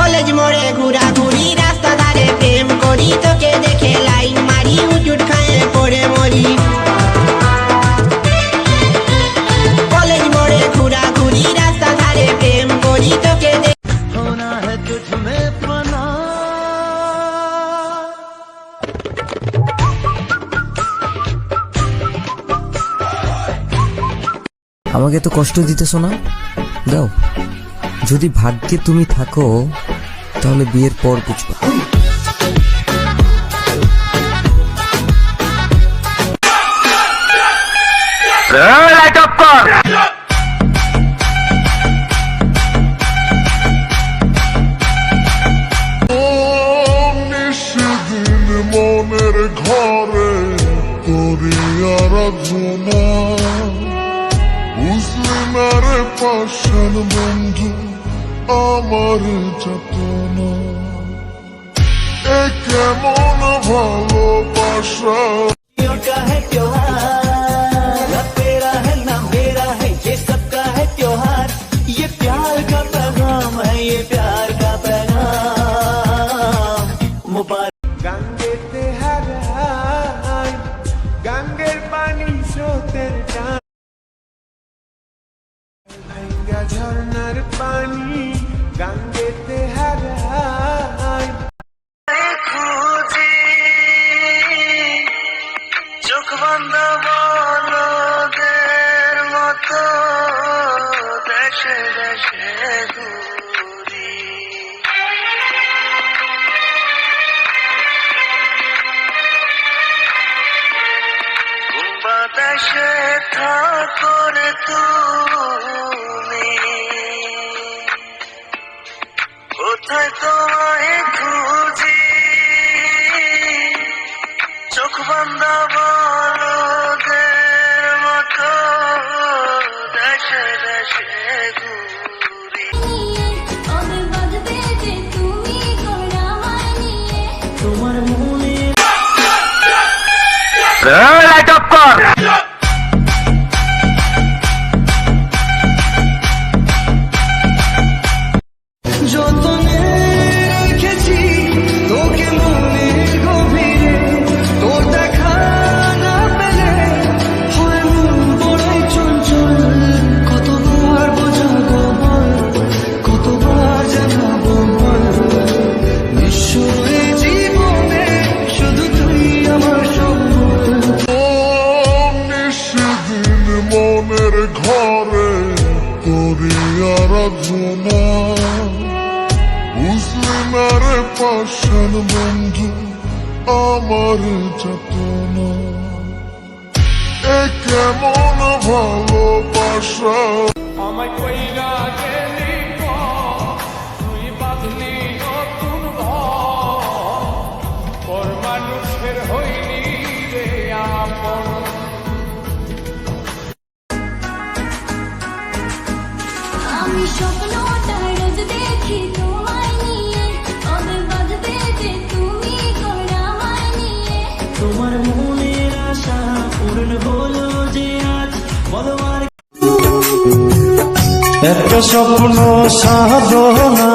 College মোড়ে ঘোরাঘুরি, রাস্তা ধারে প্রেম করি, তোকে দেখে লাইন মারি, উচুট খায়ে পড়ে মরি। কলেজ মোড়ে ঘোরাঘুরি, রাস্তা ধারে প্রেম করি, তোকে होना है तुझ में पना। আমাকে তো কষ্ট দিতেছো না, দাও। যদি ভাগ্যে তুমি থাকো তাহলে বিয়ের পর বুঝবা। লাইট অফ কর। নিশিদিন মনের ঘরে তোরি আরাধনা, মুসলিমের পাশান বন্ধু আমার যাতনা। এ কেমন ভালোবাসা, का है त्योहार, न तेरा है न मेरा है, ये सबका है त्योहार। ये प्यार का पैगाम है, ये प्यार का पैगाम मुबारक। গাঙ্গেতে হারাই, গাঙ্গের পানি স্রোতের টান, ভাঙ্গা ঝর্ণার পানি, গাঙ্গেতে হারাই। চোখ বন্ধ বলদের মতো দেশে দেশে ঘুরি। কোন বাতাসে থাকো রে তুমি, কোথায় তোমায় খুঁজি। চোখ বন্ধ বলদের মতো দেশে দেশে ঘুরি। তোমার মনে লাইট অফ কর। যতনে রেখেছি তোকে মনের গভীরে, তোর দেখা না পেলে হয় মন বড়াই চঞ্চল। কতবার বোঝাবো বল, কতবার জানাবো বল, নিঃস্ব জীবনে শুধু তুই আমার সম্বল। নিশিদিন মনের ঘরে তোরি আরাধনা, মুসলিমের পাশান বন্ধু আমার যাতনা। এ কেমন ভালোবাসা, আমায় কইরা গেলি তুই বাঁধলি নতুন পর মানুষের হইলি রে আপন। আমি স্বপ্নটা রোজ দেখি তোমায় নিয়ে, ওদের বাজবে যে তুমি কোনা আমায় নিয়ে। তোমার মনের আশা পূর্ণ হলো যে আজ, বলো আর একটা স্বপ্ন সাধনা